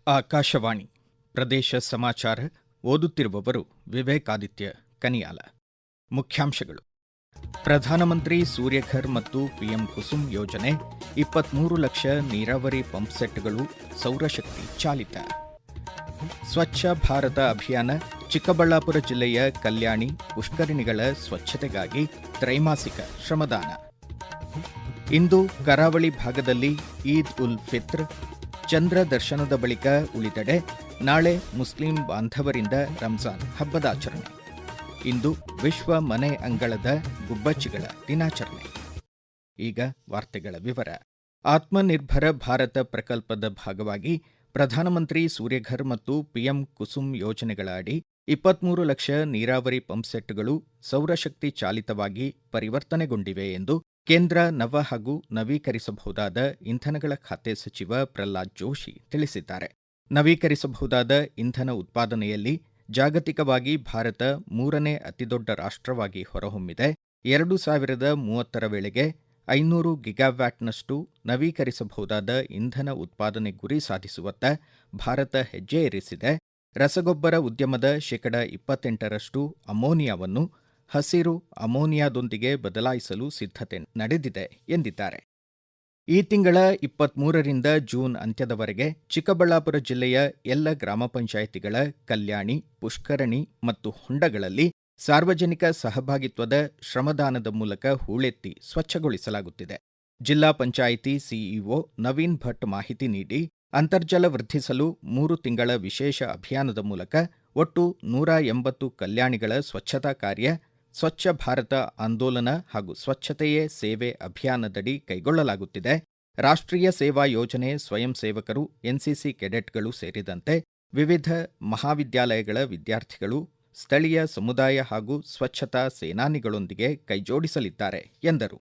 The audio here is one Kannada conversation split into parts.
ಆಕಾಶವಾಣಿ ಪ್ರದೇಶ ಸಮಾಚಾರ ಓದುತ್ತಿರುವವರು ವಿವೇಕಾದಿತ್ಯ ಕನಿಯಾಲ. ಮುಖ್ಯಾಂಶಗಳು. ಪ್ರಧಾನಮಂತ್ರಿ ಸೂರ್ಯಘರ್ ಮತ್ತು ಪಿಎಂ ಕುಸುಮ್ ಯೋಜನೆ, 23 ಲಕ್ಷ ನೀರಾವರಿ ಪಂಪ್ಸೆಟ್ಗಳು ಸೌರಶಕ್ತಿ ಚಾಲಿತ. ಸ್ವಚ್ಛ ಭಾರತ ಅಭಿಯಾನ, ಚಿಕ್ಕಬಳ್ಳಾಪುರ ಜಿಲ್ಲೆಯ ಕಲ್ಯಾಣಿ ಪುಷ್ಕರಿಣಿಗಳ ಸ್ವಚ್ಛತೆಗಾಗಿ ತ್ರೈಮಾಸಿಕ ಶ್ರಮದಾನ. ಇಂದು ಕರಾವಳಿ ಭಾಗದಲ್ಲಿ ಈದ್ ಉಲ್ ಫಿತ್ರ್, ಚಂದ್ರ ದರ್ಶನದ ಬಳಿಕ ಉಳಿದೆಡೆ ನಾಳೆ ಮುಸ್ಲಿಂ ಬಾಂಧವರಿಂದ ರಂಜಾನ್ ಹಬ್ಬದಾಚರಣೆ. ಇಂದು ವಿಶ್ವ ಮನೆ ಅಂಗಳದ ಗುಬ್ಬಚ್ಚಿಗಳ ದಿನಾಚರಣೆ. ಈಗ ವಾರ್ತೆಗಳ ವಿವರ. ಆತ್ಮನಿರ್ಭರ ಭಾರತ ಪ್ರಕಲ್ಪದ ಭಾಗವಾಗಿ ಪ್ರಧಾನಮಂತ್ರಿ ಸೂರ್ಯಘರ್ ಮತ್ತು ಪಿಎಂ ಕುಸುಮ್ ಯೋಜನೆಗಳ ಅಡಿ 23 ಲಕ್ಷ ನೀರಾವರಿ ಪಂಪ್ಸೆಟ್ಗಳು ಸೌರಶಕ್ತಿ ಚಾಲಿತವಾಗಿ ಪರಿವರ್ತನೆಗೊಂಡಿವೆ ಎಂದು ಕೇಂದ್ರ ನವ ಹಾಗೂ ನವೀಕರಿಸಬಹುದಾದ ಇಂಧನಗಳ ಖಾತೆ ಸಚಿವ ಪ್ರಹ್ಲಾದ್ ಜೋಶಿ ತಿಳಿಸಿದ್ದಾರೆ. ನವೀಕರಿಸಬಹುದಾದ ಇಂಧನ ಉತ್ಪಾದನೆಯಲ್ಲಿ ಜಾಗತಿಕವಾಗಿ ಭಾರತ 3ನೇ ಅತಿದೊಡ್ಡ ರಾಷ್ಟ್ರವಾಗಿ ಹೊರಹೊಮ್ಮಿದೆ. 2030ರ ವೇಳೆಗೆ 500 ಗಿಗಾವ್ಯಾಟ್ನಷ್ಟು ನವೀಕರಿಸಬಹುದಾದ ಇಂಧನ ಉತ್ಪಾದನೆ ಗುರಿ ಸಾಧಿಸುವತ್ತ ಭಾರತ ಹೆಜ್ಜೆ ಇರಿಸಿದೆ. ರಸಗೊಬ್ಬರ ಉದ್ಯಮದ 28% ಅಮೋನಿಯಾವನ್ನು ಹಸಿರು ಅಮೋನಿಯಾದೊಂದಿಗೆ ಬದಲಾಯಿಸಲು ಸಿದ್ಧತೆ ನಡೆದಿದೆ ಎಂದಿದ್ದಾರೆ. ಈ ತಿಂಗಳ 23ರಿಂದ ಜೂನ್ ಅಂತ್ಯದವರೆಗೆ ಚಿಕ್ಕಬಳ್ಳಾಪುರ ಜಿಲ್ಲೆಯ ಎಲ್ಲ ಗ್ರಾಮ ಪಂಚಾಯಿತಿಗಳ ಕಲ್ಯಾಣಿ, ಪುಷ್ಕರಣಿ ಮತ್ತು ಹೊಂಡಗಳಲ್ಲಿ ಸಾರ್ವಜನಿಕ ಸಹಭಾಗಿತ್ವದ ಶ್ರಮದಾನದ ಮೂಲಕ ಹೂಳೆತ್ತಿ ಸ್ವಚ್ಛಗೊಳಿಸಲಾಗುತ್ತಿದೆ. ಜಿಲ್ಲಾ ಪಂಚಾಯಿತಿ ಸಿಇಒ ನವೀನ್ ಭಟ್ ಮಾಹಿತಿ ನೀಡಿ, ಅಂತರ್ಜಲ ವೃದ್ಧಿಸಲು 3 ತಿಂಗಳ ವಿಶೇಷ ಅಭಿಯಾನದ ಮೂಲಕ ಒಟ್ಟು 180 ಕಲ್ಯಾಣಿಗಳ ಸ್ವಚ್ಛತಾ ಕಾರ್ಯ ಸ್ವಚ್ಛ ಭಾರತ ಆಂದೋಲನ ಹಾಗೂ ಸ್ವಚ್ಛತೆಯೇ ಸೇವೆ ಅಭಿಯಾನದಡಿ ಕೈಗೊಳ್ಳಲಾಗುತ್ತಿದೆ. ರಾಷ್ಟ್ರೀಯ ಸೇವಾ ಯೋಜನೆ ಸ್ವಯಂ ಸೇವಕರು, ಎನ್ಸಿಸಿ ಕೆಡೆಟ್ಗಳು ಸೇರಿದಂತೆ ವಿವಿಧ ಮಹಾವಿದ್ಯಾಲಯಗಳ ವಿದ್ಯಾರ್ಥಿಗಳು ಸ್ಥಳೀಯ ಸಮುದಾಯ ಹಾಗೂ ಸ್ವಚ್ಛತಾ ಸೇನಾನಿಗಳೊಂದಿಗೆ ಕೈಜೋಡಿಸಲಿದ್ದಾರೆ ಎಂದರು.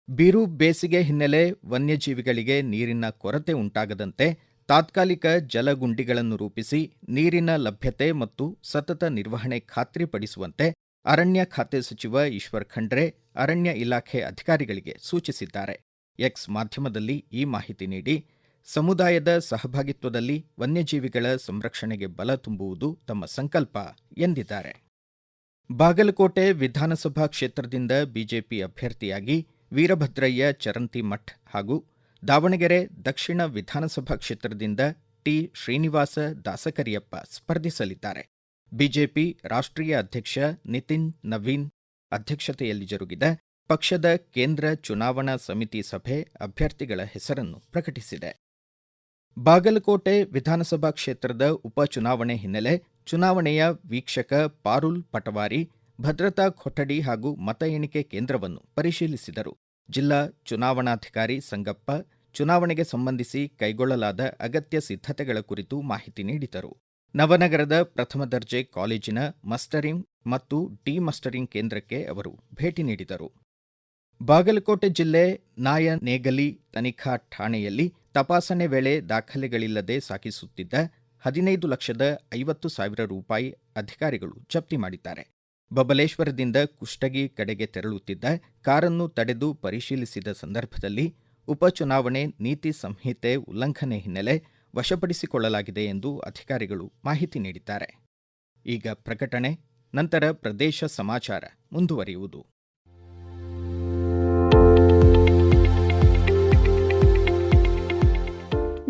ಬಿರು ಬೇಸಿಗೆ ಹಿನ್ನೆಲೆ ವನ್ಯಜೀವಿಗಳಿಗೆ ನೀರಿನ ಕೊರತೆ ಉಂಟಾಗದಂತೆ ತಾತ್ಕಾಲಿಕ ಜಲಗುಂಡಿಗಳನ್ನು ರೂಪಿಸಿ ನೀರಿನ ಲಭ್ಯತೆ ಮತ್ತು ಸತತ ನಿರ್ವಹಣೆ ಖಾತ್ರಿಪಡಿಸುವಂತೆ ಅರಣ್ಯ ಖಾತೆ ಸಚಿವ ಈಶ್ವರ್ ಖಂಡ್ರೆ ಅರಣ್ಯ ಇಲಾಖೆ ಅಧಿಕಾರಿಗಳಿಗೆ ಸೂಚಿಸಿದ್ದಾರೆ. ಎಕ್ಸ್ ಮಾಧ್ಯಮದಲ್ಲಿ ಈ ಮಾಹಿತಿ ನೀಡಿ, ಸಮುದಾಯದ ಸಹಭಾಗಿತ್ವದಲ್ಲಿ ವನ್ಯಜೀವಿಗಳ ಸಂರಕ್ಷಣೆಗೆ ಬಲ ತುಂಬುವುದು ತಮ್ಮ ಸಂಕಲ್ಪ ಎಂದಿದ್ದಾರೆ. ಬಾಗಲಕೋಟೆ ವಿಧಾನಸಭಾ ಕ್ಷೇತ್ರದಿಂದ ಬಿಜೆಪಿ ಅಭ್ಯರ್ಥಿಯಾಗಿ ವೀರಭದ್ರಯ್ಯ ಚರಂತಿಮಠ್ ಹಾಗೂ ದಾವಣಗೆರೆ ದಕ್ಷಿಣ ವಿಧಾನಸಭಾ ಕ್ಷೇತ್ರದಿಂದ ಟಿ ಶ್ರೀನಿವಾಸ ದಾಸಕರಿಯಪ್ಪ ಸ್ಪರ್ಧಿಸಲಿದ್ದಾರೆ. ಬಿಜೆಪಿ ರಾಷ್ಟ್ರೀಯ ಅಧ್ಯಕ್ಷ ನಿತಿನ್ ನವೀನ್ ಅಧ್ಯಕ್ಷತೆಯಲ್ಲಿ ಜರುಗಿದ ಪಕ್ಷದ ಕೇಂದ್ರ ಚುನಾವಣಾ ಸಮಿತಿ ಸಭೆ ಅಭ್ಯರ್ಥಿಗಳ ಹೆಸರನ್ನು ಪ್ರಕಟಿಸಿದೆ. ಬಾಗಲಕೋಟೆ ವಿಧಾನಸಭಾ ಕ್ಷೇತ್ರದ ಉಪಚುನಾವಣೆ ಹಿನ್ನೆಲೆ ಚುನಾವಣೆಯ ವೀಕ್ಷಕ ಪಾರುಲ್ ಪಟವಾರಿ ಭದ್ರತಾ ಕೊಠಡಿ ಹಾಗೂ ಮತ ಎಣಿಕೆ ಕೇಂದ್ರವನ್ನು ಪರಿಶೀಲಿಸಿದರು. ಜಿಲ್ಲಾ ಚುನಾವಣಾಧಿಕಾರಿ ಸಂಗಪ್ಪ ಚುನಾವಣೆಗೆ ಸಂಬಂಧಿಸಿ ಕೈಗೊಳ್ಳಲಾದ ಅಗತ್ಯ ಸಿದ್ಧತೆಗಳ ಕುರಿತು ಮಾಹಿತಿ ನೀಡಿದರು. ನವನಗರದ ಪ್ರಥಮ ದರ್ಜೆ ಕಾಲೇಜಿನ ಮಸ್ಟರಿಂಗ್ ಮತ್ತು ಡಿಮಸ್ಟರಿಂಗ್ ಕೇಂದ್ರಕ್ಕೆ ಅವರು ಭೇಟಿ ನೀಡಿದರು. ಬಾಗಲಕೋಟೆ ಜಿಲ್ಲೆ ನಾಯನೇಗಲಿ ತನಿಖಾ ಠಾಣೆಯಲ್ಲಿ ತಪಾಸಣೆ ವೇಳೆ ದಾಖಲೆಗಳಿಲ್ಲದೆ ಸಾಗಿಸುತ್ತಿದ್ದ 15,50,000 ರೂಪಾಯಿ ಅಧಿಕಾರಿಗಳು ಜಪ್ತಿ ಮಾಡಿದ್ದಾರೆ. ಬಬಲೇಶ್ವರದಿಂದ ಕುಷ್ಟಗಿ ಕಡೆಗೆ ತೆರಳುತ್ತಿದ್ದ ಕಾರನ್ನು ತಡೆದು ಪರಿಶೀಲಿಸಿದ ಸಂದರ್ಭದಲ್ಲಿ ಉಪಚುನಾವಣೆ ನೀತಿ ಸಂಹಿತೆ ಉಲ್ಲಂಘನೆ ಹಿನ್ನೆಲೆ ವಶಪಡಿಸಿಕೊಳ್ಳಲಾಗಿದೆ ಎಂದು ಅಧಿಕಾರಿಗಳು ಮಾಹಿತಿ ನೀಡಿದ್ದಾರೆ. ಈಗ ಪ್ರಕಟಣೆ, ನಂತರ ಪ್ರದೇಶ ಸಮಾಚಾರ ಮುಂದುವರಿಯುವುದು.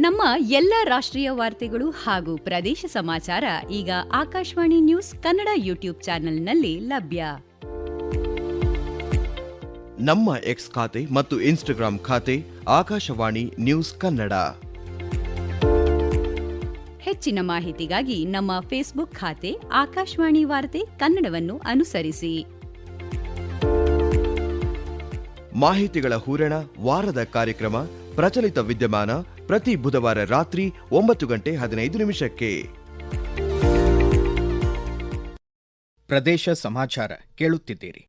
ನಮ್ಮ ಎಲ್ಲ ರಾಷ್ಟ್ರೀಯ ವಾರ್ತೆಗಳು ಹಾಗೂ ಪ್ರದೇಶ ಸಮಾಚಾರ ಈಗ ಆಕಾಶವಾಣಿ ನ್ಯೂಸ್ ಕನ್ನಡ ಯೂಟ್ಯೂಬ್ ಚಾನೆಲ್ನಲ್ಲಿ ಲಭ್ಯ. ನಮ್ಮ ಎಕ್ಸ್ ಖಾತೆ ಮತ್ತು ಇನ್ಸ್ಟಾಗ್ರಾಂ ಖಾತೆ ಆಕಾಶವಾಣಿ ನ್ಯೂಸ್ ಕನ್ನಡ. ಹೆಚ್ಚಿನ ಮಾಹಿತಿಗಾಗಿ ನಮ್ಮ ಫೇಸ್ಬುಕ್ ಖಾತೆ ಆಕಾಶವಾಣಿ ವಾರ್ತೆ ಕನ್ನಡವನ್ನು ಅನುಸರಿಸಿ. ಮಾಹಿತಿಗಳ ಹೂರಣ, ವಾರದ ಕಾರ್ಯಕ್ರಮ ಪ್ರಚಲಿತ ವಿದ್ಯಮಾನ ಪ್ರತಿ ಬುಧವಾರ ರಾತ್ರಿ 9:15 ಪ್ರದೇಶ ಸಮಾಚಾರ ಕೇಳುತ್ತಿದ್ದೀರಿ.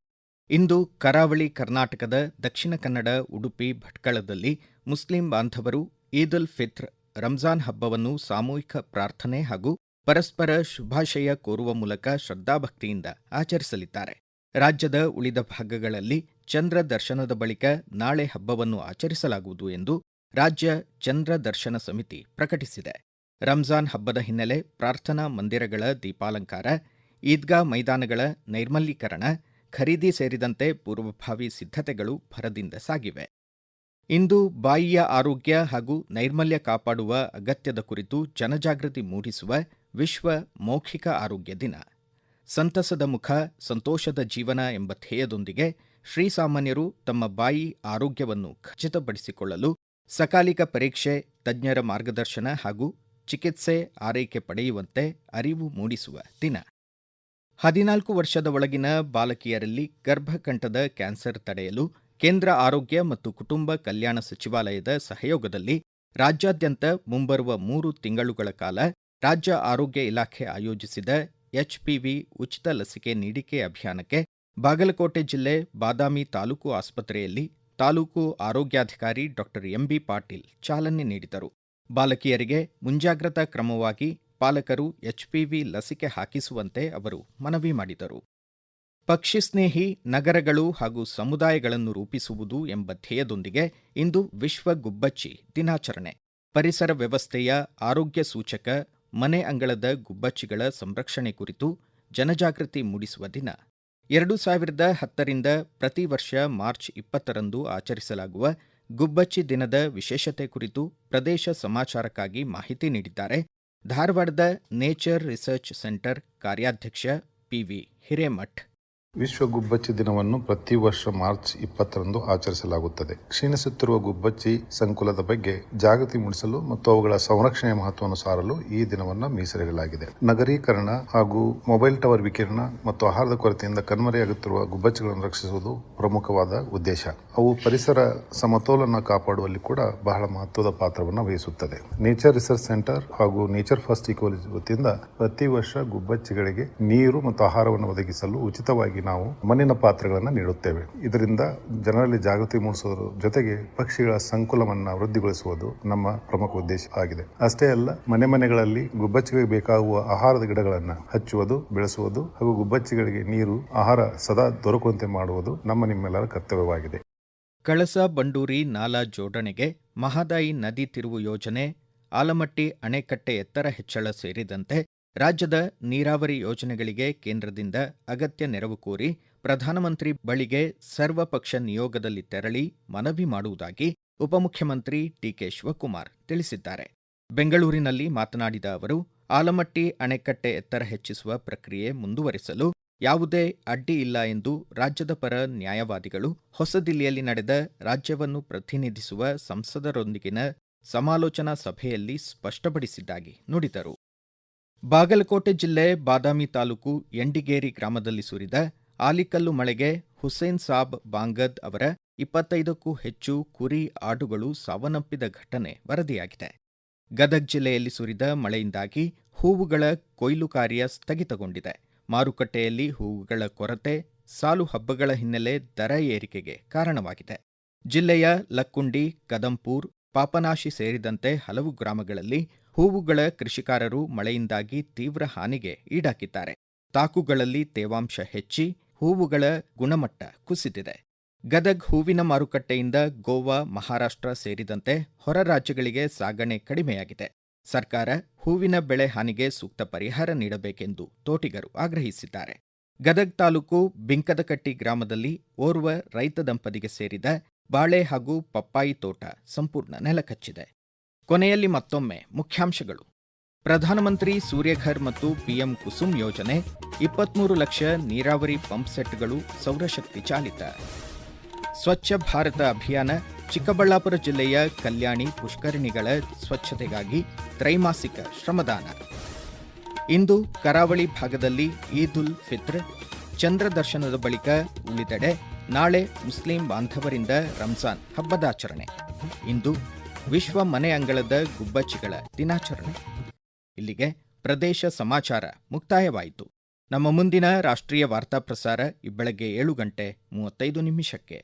ಇಂದು ಕರಾವಳಿ ಕರ್ನಾಟಕದ ದಕ್ಷಿಣ ಕನ್ನಡ, ಉಡುಪಿ, ಭಟ್ಕಳದಲ್ಲಿ ಮುಸ್ಲಿಂ ಬಾಂಧವರು ಈದ್ ಉಲ್ ಫಿತ್ರ್ ರಂಜಾನ್ ಹಬ್ಬವನ್ನು ಸಾಮೂಹಿಕ ಪ್ರಾರ್ಥನೆ ಹಾಗೂ ಪರಸ್ಪರ ಶುಭಾಶಯ ಕೋರುವ ಮೂಲಕ ಶ್ರದ್ಧಾಭಕ್ತಿಯಿಂದ ಆಚರಿಸಲಿದ್ದಾರೆ. ರಾಜ್ಯದ ಉಳಿದ ಭಾಗಗಳಲ್ಲಿ ಚಂದ್ರ ದರ್ಶನದ ಬಳಿಕ ನಾಳೆ ಹಬ್ಬವನ್ನು ಆಚರಿಸಲಾಗುವುದು ಎಂದು ರಾಜ್ಯ ಚಂದ್ರ ದರ್ಶನ ಸಮಿತಿ ಪ್ರಕಟಿಸಿದೆ. ರಂಜಾನ್ ಹಬ್ಬದ ಹಿನ್ನೆಲೆ ಪ್ರಾರ್ಥನಾ ಮಂದಿರಗಳ ದೀಪಾಲಂಕಾರ, ಈದ್ಗಾ ಮೈದಾನಗಳ ನೈರ್ಮಲೀಕರಣ, ಖರೀದಿ ಸೇರಿದಂತೆ ಪೂರ್ವಭಾವಿ ಸಿದ್ಧತೆಗಳು ಭರದಿಂದ ಸಾಗಿವೆ. ಇಂದು ಬಾಯಿಯ ಆರೋಗ್ಯ ಹಾಗೂ ನೈರ್ಮಲ್ಯ ಕಾಪಾಡುವ ಅಗತ್ಯದ ಕುರಿತು ಜನಜಾಗೃತಿ ಮೂಡಿಸುವ ವಿಶ್ವ ಮೌಖಿಕ ಆರೋಗ್ಯ ದಿನ. ಸಂತಸದ ಮುಖ, ಸಂತೋಷದ ಜೀವನ ಎಂಬ ಧ್ಯೇಯದೊಂದಿಗೆ ಶ್ರೀಸಾಮಾನ್ಯರು ತಮ್ಮ ಬಾಯಿ ಆರೋಗ್ಯವನ್ನು ಖಚಿತಪಡಿಸಿಕೊಳ್ಳಲು ಸಕಾಲಿಕ ಪರೀಕ್ಷೆ, ತಜ್ಞರ ಮಾರ್ಗದರ್ಶನ ಹಾಗೂ ಚಿಕಿತ್ಸೆ, ಆರೈಕೆ ಪಡೆಯುವಂತೆ ಅರಿವು ಮೂಡಿಸುವ ದಿನ. 14 ವರ್ಷದ ಒಳಗಿನ ಬಾಲಕಿಯರಲ್ಲಿ ಗರ್ಭಕಂಠದ ಕ್ಯಾನ್ಸರ್ ತಡೆಯಲು ಕೇಂದ್ರ ಆರೋಗ್ಯ ಮತ್ತು ಕುಟುಂಬ ಕಲ್ಯಾಣ ಸಚಿವಾಲಯದ ಸಹಯೋಗದಲ್ಲಿ ರಾಜ್ಯಾದ್ಯಂತ ಮುಂಬರುವ 3 ತಿಂಗಳುಗಳ ಕಾಲ ರಾಜ್ಯ ಆರೋಗ್ಯ ಇಲಾಖೆ ಆಯೋಜಿಸಿದ HPV ಉಚಿತ ಲಸಿಕೆ ನೀಡಿಕೆ ಅಭಿಯಾನಕ್ಕೆ ಬಾಗಲಕೋಟೆ ಜಿಲ್ಲೆ ಬಾದಾಮಿ ತಾಲೂಕು ಆಸ್ಪತ್ರೆಯಲ್ಲಿ ತಾಲೂಕು ಆರೋಗ್ಯಾಧಿಕಾರಿ ಡಾ ಎಂಬಿ ಪಾಟೀಲ್ ಚಾಲನೆ ನೀಡಿದರು. ಬಾಲಕಿಯರಿಗೆ ಮುಂಜಾಗ್ರತಾ ಕ್ರಮವಾಗಿ ಪಾಲಕರು HPV ಲಸಿಕೆ ಹಾಕಿಸುವಂತೆ ಅವರು ಮನವಿ ಮಾಡಿದರು. ಪಕ್ಷಿ ಸ್ನೇಹಿ ನಗರಗಳು ಹಾಗೂ ಸಮುದಾಯಗಳನ್ನು ರೂಪಿಸುವುದು ಎಂಬ ಧ್ಯೇಯದೊಂದಿಗೆ ಇಂದು ವಿಶ್ವ ಗುಬ್ಬಚ್ಚಿ ದಿನಾಚರಣೆ. ಪರಿಸರ ವ್ಯವಸ್ಥೆಯ ಆರೋಗ್ಯ ಸೂಚಕ ಮನೆ ಅಂಗಳದ ಗುಬ್ಬಚ್ಚಿಗಳ ಸಂರಕ್ಷಣೆ ಕುರಿತು ಜನಜಾಗೃತಿ ಮೂಡಿಸುವ ದಿನ. 2010ರಿಂದ ಪ್ರತಿ ವರ್ಷ ಮಾರ್ಚ್ 20ರಂದು ಆಚರಿಸಲಾಗುವ ಗುಬ್ಬಚ್ಚಿ ದಿನದ ವಿಶೇಷತೆ ಕುರಿತು ಪ್ರದೇಶ ಸಮಾಚಾರಕ್ಕಾಗಿ ಮಾಹಿತಿ ನೀಡಿದ್ದಾರೆ ಧಾರವಾಡದ ನೇಚರ್ ರಿಸರ್ಚ್ ಸೆಂಟರ್ ಕಾರ್ಯಾಧ್ಯಕ್ಷ PV ಹಿರೇಮಠ್. ವಿಶ್ವ ಗುಬ್ಬಚ್ಚಿ ದಿನವನ್ನು ಪ್ರತಿ ವರ್ಷ ಮಾರ್ಚ್ 20ರಂದು ಆಚರಿಸಲಾಗುತ್ತದೆ. ಕ್ಷೀಣಿಸುತ್ತಿರುವ ಗುಬ್ಬಚ್ಚಿ ಸಂಕುಲದ ಬಗ್ಗೆ ಜಾಗೃತಿ ಮೂಡಿಸಲು ಮತ್ತು ಅವುಗಳ ಸಂರಕ್ಷಣೆಯ ಮಹತ್ವವನ್ನು ಸಾರಲು ಈ ದಿನವನ್ನು ಮೀಸಲಿಡಲಾಗಿದೆ. ನಗರೀಕರಣ ಹಾಗೂ ಮೊಬೈಲ್ ಟವರ್ ವಿಕಿರಣ ಮತ್ತು ಆಹಾರದ ಕೊರತೆಯಿಂದ ಕಣ್ಮರೆಯಾಗುತ್ತಿರುವ ಗುಬ್ಬಚ್ಚಿಗಳನ್ನು ರಕ್ಷಿಸುವುದು ಪ್ರಮುಖವಾದ ಉದ್ದೇಶ. ಅವು ಪರಿಸರ ಸಮತೋಲನ ಕಾಪಾಡುವಲ್ಲಿ ಕೂಡ ಬಹಳ ಮಹತ್ವದ ಪಾತ್ರವನ್ನು ವಹಿಸುತ್ತದೆ. ನೇಚರ್ ರಿಸರ್ಚ್ ಸೆಂಟರ್ ಹಾಗೂ ನೇಚರ್ ಫಸ್ಟ್ ಇಕೋಲಜಿ ವತಿಯಿಂದ ಪ್ರತಿ ವರ್ಷ ಗುಬ್ಬಚ್ಚಿಗಳಿಗೆ ನೀರು ಮತ್ತು ಆಹಾರವನ್ನು ಒದಗಿಸಲು ಉಚಿತವಾಗಿ ನಾವು ಮಣ್ಣಿನ ಪಾತ್ರೆಗಳನ್ನು ನೀಡುತ್ತೇವೆ. ಇದರಿಂದ ಜನರಲ್ಲಿ ಜಾಗೃತಿ ಮೂಡಿಸುವುದರ ಜೊತೆಗೆ ಪಕ್ಷಿಗಳ ಸಂಕುಲವನ್ನು ವೃದ್ಧಿಗೊಳಿಸುವುದು ನಮ್ಮ ಪ್ರಮುಖ ಉದ್ದೇಶ ಆಗಿದೆ. ಅಷ್ಟೇ ಅಲ್ಲ, ಮನೆಗಳಲ್ಲಿ ಗುಬ್ಬಚ್ಚಿಗಳಿಗೆ ಬೇಕಾಗುವ ಆಹಾರದ ಗಿಡಗಳನ್ನು ಹಚ್ಚುವುದು, ಬೆಳೆಸುವುದು ಹಾಗೂ ಗುಬ್ಬಚ್ಚಿಗಳಿಗೆ ನೀರು, ಆಹಾರ ಸದಾ ದೊರಕುವಂತೆ ಮಾಡುವುದು ನಮ್ಮ ನಿಮ್ಮೆಲ್ಲರ ಕರ್ತವ್ಯವಾಗಿದೆ. ಕಳಸಾ ಬಂಡೂರಿ ನಾಲಾ ಜೋಡಣೆಗೆ ಮಹದಾಯಿ ನದಿ ತಿರುವು ಯೋಜನೆ, ಆಲಮಟ್ಟಿ ಅಣೆಕಟ್ಟೆ ಎತ್ತರ ಹೆಚ್ಚಳ ಸೇರಿದಂತೆ ರಾಜ್ಯದ ನೀರಾವರಿ ಯೋಜನೆಗಳಿಗೆ ಕೇಂದ್ರದಿಂದ ಅಗತ್ಯ ನೆರವು ಕೋರಿ ಪ್ರಧಾನಮಂತ್ರಿ ಬಳಿಗೆ ಸರ್ವಪಕ್ಷ ನಿಯೋಗದಲ್ಲಿ ತೆರಳಿ ಮನವಿ ಮಾಡುವುದಾಗಿ ಉಪಮುಖ್ಯಮಂತ್ರಿ ಡಿಕೆ ಶಿವಕುಮಾರ್ ತಿಳಿಸಿದ್ದಾರೆ. ಬೆಂಗಳೂರಿನಲ್ಲಿ ಮಾತನಾಡಿದ ಅವರು, ಆಲಮಟ್ಟಿ ಅಣೆಕಟ್ಟೆ ಎತ್ತರ ಹೆಚ್ಚಿಸುವ ಪ್ರಕ್ರಿಯೆ ಮುಂದುವರಿಸಲು ಯಾವುದೇ ಅಡ್ಡಿ ಇಲ್ಲ ಎಂದು ರಾಜ್ಯದ ಪರ ನ್ಯಾಯವಾದಿಗಳು ಹೊಸದಿಲ್ಲಿಯಲ್ಲಿ ನಡೆದ ರಾಜ್ಯವನ್ನು ಪ್ರತಿನಿಧಿಸುವ ಸಂಸದರೊಂದಿಗಿನ ಸಮಾಲೋಚನಾ ಸಭೆಯಲ್ಲಿ ಸ್ಪಷ್ಟಪಡಿಸಿದ್ದಾಗಿ ನುಡಿದರು. ಬಾಗಲಕೋಟೆ ಜಿಲ್ಲೆ ಬಾದಾಮಿ ತಾಲೂಕು ಎಂಡಿಗೇರಿ ಗ್ರಾಮದಲ್ಲಿ ಸುರಿದ ಆಲಿಕಲ್ಲು ಮಳೆಗೆ ಹುಸೇನ್ ಸಾಬ್ ಬಾಂಗದ್ ಅವರ 25ಕ್ಕೂ ಹೆಚ್ಚು ಕುರಿ, ಆಡುಗಳು ಸಾವನ್ನಪ್ಪಿದ ಘಟನೆ ವರದಿಯಾಗಿದೆ. ಗದಗ ಜಿಲ್ಲೆಯಲ್ಲಿ ಸುರಿದ ಮಳೆಯಿಂದಾಗಿ ಹೂವುಗಳ ಕೊಯ್ಲು ಕಾರ್ಯ ಸ್ಥಗಿತಗೊಂಡಿದೆ. ಮಾರುಕಟ್ಟೆಯಲ್ಲಿ ಹೂವುಗಳ ಕೊರತೆ ಸಾಲು ಹಬ್ಬಗಳ ಹಿನ್ನೆಲೆ ದರ ಏರಿಕೆಗೆ ಕಾರಣವಾಗಿದೆ. ಜಿಲ್ಲೆಯ ಲಕ್ಕುಂಡಿ, ಕದಂಪೂರ್, ಪಾಪನಾಶಿ ಸೇರಿದಂತೆ ಹಲವು ಗ್ರಾಮಗಳಲ್ಲಿ ಹೂವುಗಳ ಕೃಷಿಕಾರರು ಮಳೆಯಿಂದಾಗಿ ತೀವ್ರ ಹಾನಿಗೆ ಈಡಾಕಿದ್ದಾರೆ. ತಾಕುಗಳಲ್ಲಿ ತೇವಾಂಶ ಹೆಚ್ಚಿ ಹೂವುಗಳ ಗುಣಮಟ್ಟ ಕುಸಿದಿದೆ. ಗದಗ್ ಹೂವಿನ ಮಾರುಕಟ್ಟೆಯಿಂದ ಗೋವಾ, ಮಹಾರಾಷ್ಟ್ರ ಸೇರಿದಂತೆ ಹೊರ ರಾಜ್ಯಗಳಿಗೆ ಸಾಗಣೆ ಕಡಿಮೆಯಾಗಿದೆ. ಸರ್ಕಾರ ಹೂವಿನ ಬೆಳೆ ಹಾನಿಗೆ ಸೂಕ್ತ ಪರಿಹಾರ ನೀಡಬೇಕೆಂದು ತೋಟಿಗರು ಆಗ್ರಹಿಸಿದ್ದಾರೆ. ಗದಗ್ ತಾಲೂಕು ಬಿಂಕದಕಟ್ಟಿ ಗ್ರಾಮದಲ್ಲಿ ಓರ್ವ ರೈತ ದಂಪತಿಗೆ ಸೇರಿದ ಬಾಳೆ ಹಾಗೂ ಪಪ್ಪಾಯಿ ತೋಟ ಸಂಪೂರ್ಣ ನೆಲಕಚ್ಚಿದೆ. ಕೊನೆಯಲ್ಲಿ ಮತ್ತೊಮ್ಮೆ ಮುಖ್ಯಾಂಶಗಳು. ಪ್ರಧಾನಮಂತ್ರಿ ಸೂರ್ಯಘರ್ ಮತ್ತು ಪಿಎಂ ಕುಸುಮ್ ಯೋಜನೆ, 23 ಲಕ್ಷ ನೀರಾವರಿ ಪಂಪ್ ಸೆಟ್ಗಳು ಸೌರಶಕ್ತಿ ಚಾಲಿತ. ಸ್ವಚ್ಛ ಭಾರತ ಅಭಿಯಾನ, ಚಿಕ್ಕಬಳ್ಳಾಪುರ ಜಿಲ್ಲೆಯ ಕಲ್ಯಾಣಿ ಪುಷ್ಕರಣಿಗಳ ಸ್ವಚ್ಛತೆಗಾಗಿ ತ್ರೈಮಾಸಿಕ ಶ್ರಮದಾನ. ಇಂದು ಕರಾವಳಿ ಭಾಗದಲ್ಲಿ ಈದ್ ಉಲ್ ಫಿತ್ರ್, ಚಂದ್ರ ದರ್ಶನದ ಬಳಿಕ ಉಳಿದೆಡೆ ನಾಳೆ ಮುಸ್ಲಿಂ ಬಾಂಧವರಿಂದ ರಂಜಾನ್ ಹಬ್ಬದಾಚರಣೆ. ಇಂದು ವಿಶ್ವ ಮನೆ ಅಂಗಳದ ಗುಬ್ಬಚ್ಚಿಗಳ ದಿನಾಚರಣೆ. ಇಲ್ಲಿಗೆ ಪ್ರದೇಶ ಸಮಾಚಾರ ಮುಕ್ತಾಯವಾಯಿತು. ನಮ್ಮ ಮುಂದಿನ ರಾಷ್ಟ್ರೀಯ ವಾರ್ತಾ ಪ್ರಸಾರ ಈ ಬೆಳಗ್ಗೆ 7:35